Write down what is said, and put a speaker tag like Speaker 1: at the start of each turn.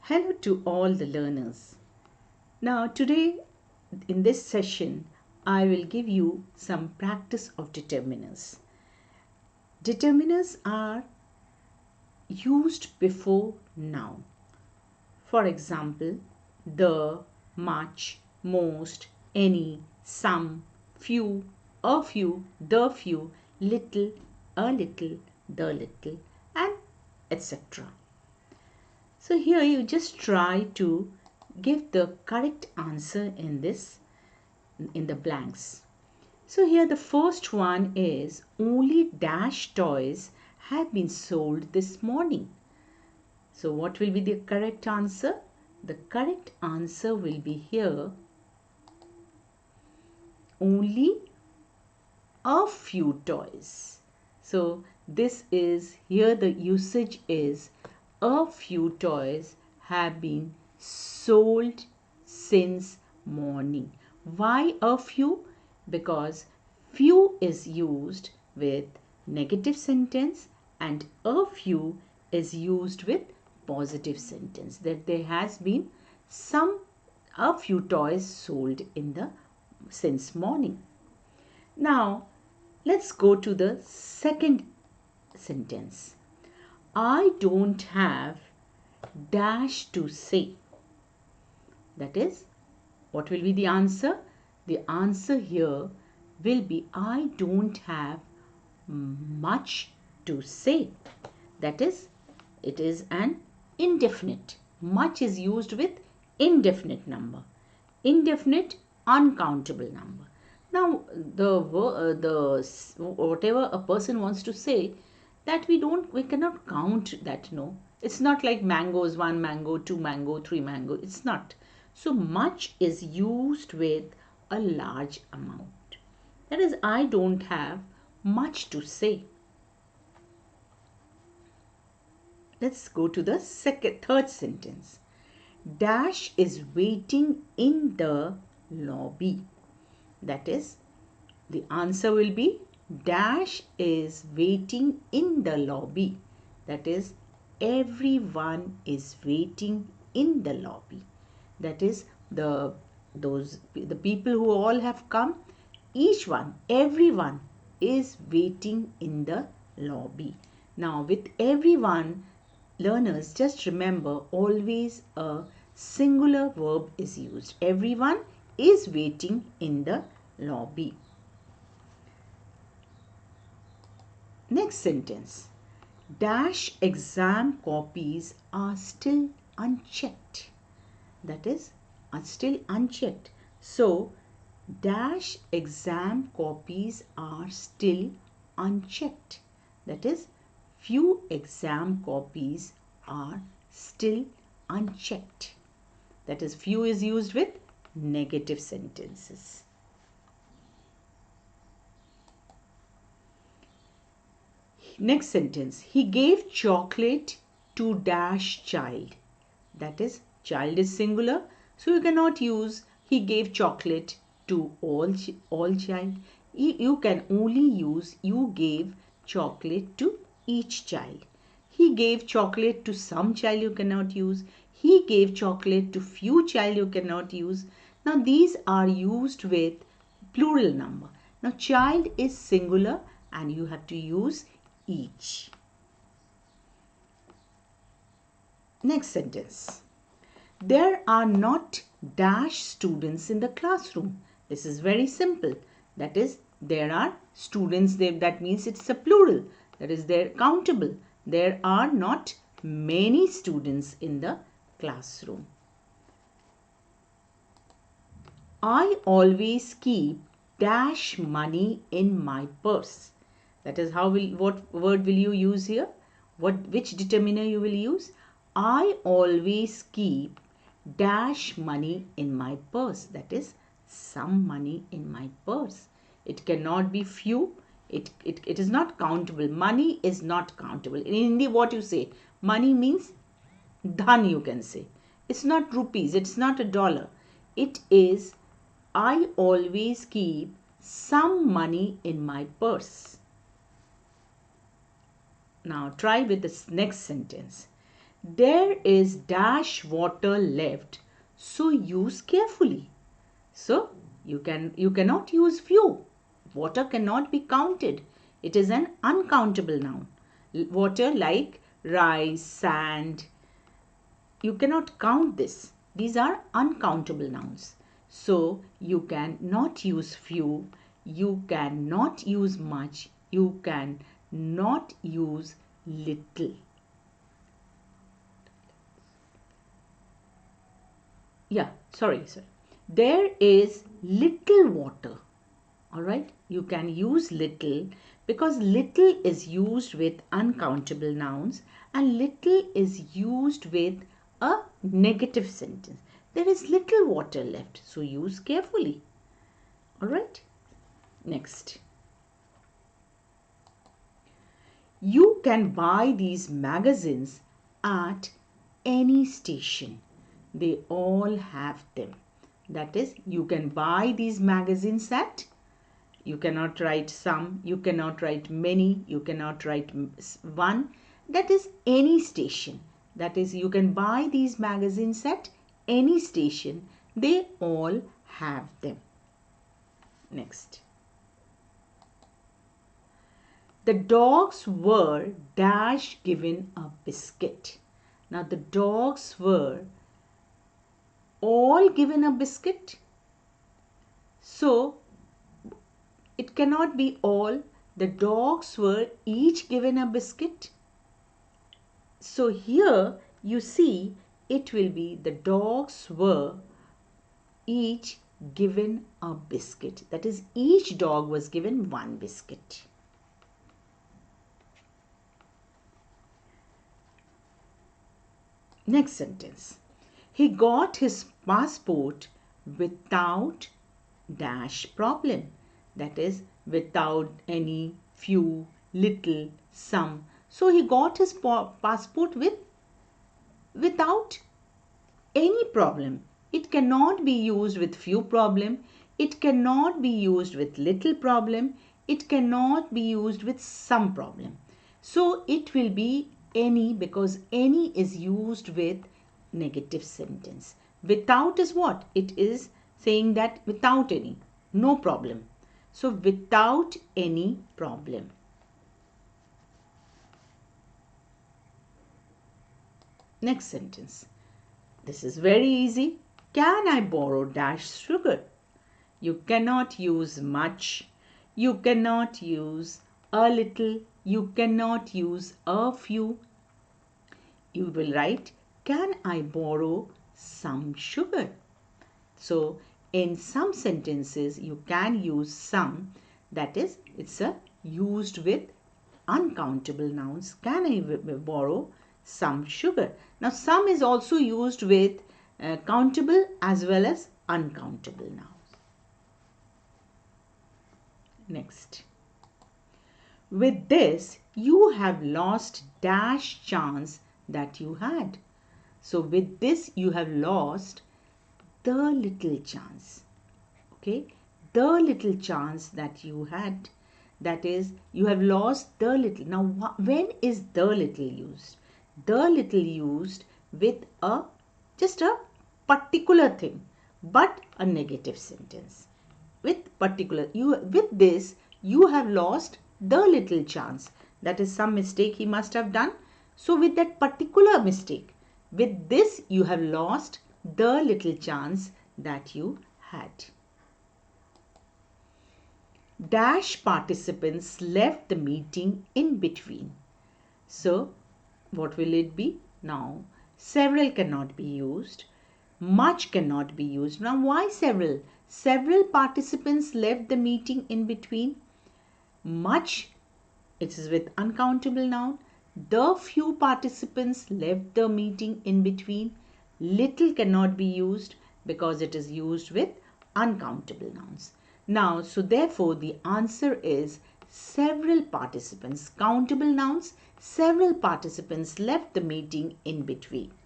Speaker 1: Hello to all the learners. Now today in this session I will give you some practice of determiners. Determiners are used before noun. For example, the, much, most, any, some, few, a few, the few, little, a little, the little, and etc. So here you just try to give the correct answer in the blanks. So here the first one is only dash toys have been sold this morning. So what will be the correct answer? The correct answer will be here only a few toys. So this is here the usage is a few toys have been sold since morning. Why a few? Because few is used with negative sentence and a few is used with positive sentence, that there has been a few toys sold since morning. Now let's go to the second sentence. I don't have dash to say. That is, what will be the answer? The answer here will be I don't have much to say. That is, it is an indefinite. Much is used with indefinite number. Indefinite, uncountable number. Now, whatever a person wants to say, that we cannot count that, no. It's not like mangoes, 1 mango, 2 mango, 3 mango. It's not. So much is used with a large amount. That is, I don't have much to say. Let's go to the third sentence. Dash is waiting in the lobby. That is, the answer will be dash is waiting in the lobby. That is, everyone is waiting in the lobby. That is, the people who all have come, everyone is waiting in the lobby. Now with everyone, learners, just remember, always a singular verb is used. Everyone is waiting in the lobby. Next sentence. Dash exam copies are still unchecked. That is, are still unchecked. So, dash exam copies are still unchecked. That is, few exam copies are still unchecked. That is, few is used with negative sentences. Next sentence. He gave chocolate to dash child. That is, child is singular. So you cannot use he gave chocolate to all child. You can only use you gave chocolate to each child. He gave chocolate to some child, you cannot use. He gave chocolate to few child, you cannot use. Now these are used with plural number. Now child is singular and you have to use each. Next sentence. There are not dash students in the classroom. This is very simple. That is, there are students there. That means it's a plural. That is, they're countable. There are not many students in the classroom. I always keep dash money in my purse. That is, what word will you use here? Which determiner you will use? I always keep dash money in my purse. That is, some money in my purse. It cannot be few. It is not countable. Money is not countable. In Hindi, what you say? Money means dhan, you can say. It's not rupees. It's not a dollar. It is, I always keep some money in my purse. Now try with this next sentence. There is dash water left, so use carefully. So you cannot use few. Water cannot be counted. It is an uncountable noun. Water like rice, sand. You cannot count this. These are uncountable nouns. So you cannot use few. You cannot use much. You cannot use little. Sorry. There is little water. All right. You can use little because little is used with uncountable nouns and little is used with a negative sentence. There is little water left, so use carefully. All right. Next. You can buy these magazines at any station. They all have them. That is, you can buy these magazines at, you cannot write some, you cannot write many, you cannot write one. That is any station. That is, you can buy these magazines at any station. They all have them. Next. The dogs were dash given a biscuit. Now the dogs were all given a biscuit. So it cannot be all. The dogs were each given a biscuit. So here you see it will be the dogs were each given a biscuit. That is, each dog was given one biscuit. Next sentence. He got his passport without dash problem. That is, without any, few, little, some. So he got his passport without any problem. It cannot be used with few problem. It cannot be used with little problem. It cannot be used with some problem. So it will be any because any is used with negative sentence. Without is what? It is saying that without any, no problem. So without any problem. Next sentence. This is very easy. Can I borrow dash sugar? You cannot use much. You cannot use a little. You cannot use a few. You will write, can I borrow some sugar? So in some sentences you can use some. That is, it's used with uncountable nouns. Can I borrow some sugar? Now some is also used with countable as well as uncountable nouns. Next. With this, you have lost dash chance that you had. So with this, you have lost the little chance. Okay, the little chance that you had. That is, you have lost the little. Now, when is the little used? The little used with just a particular thing, but a negative sentence. With this, you have lost the little chance. That is some mistake he must have done. So with that particular mistake, with this you have lost the little chance that you had. Dash participants left the meeting in between. So what will it be? Now several cannot be used. Much cannot be used. Now why several? Several participants left the meeting in between. Much, it is with uncountable noun. The few participants left the meeting in between. Little cannot be used because it is used with uncountable nouns. Now, so therefore the answer is several participants. Countable nouns, several participants left the meeting in between.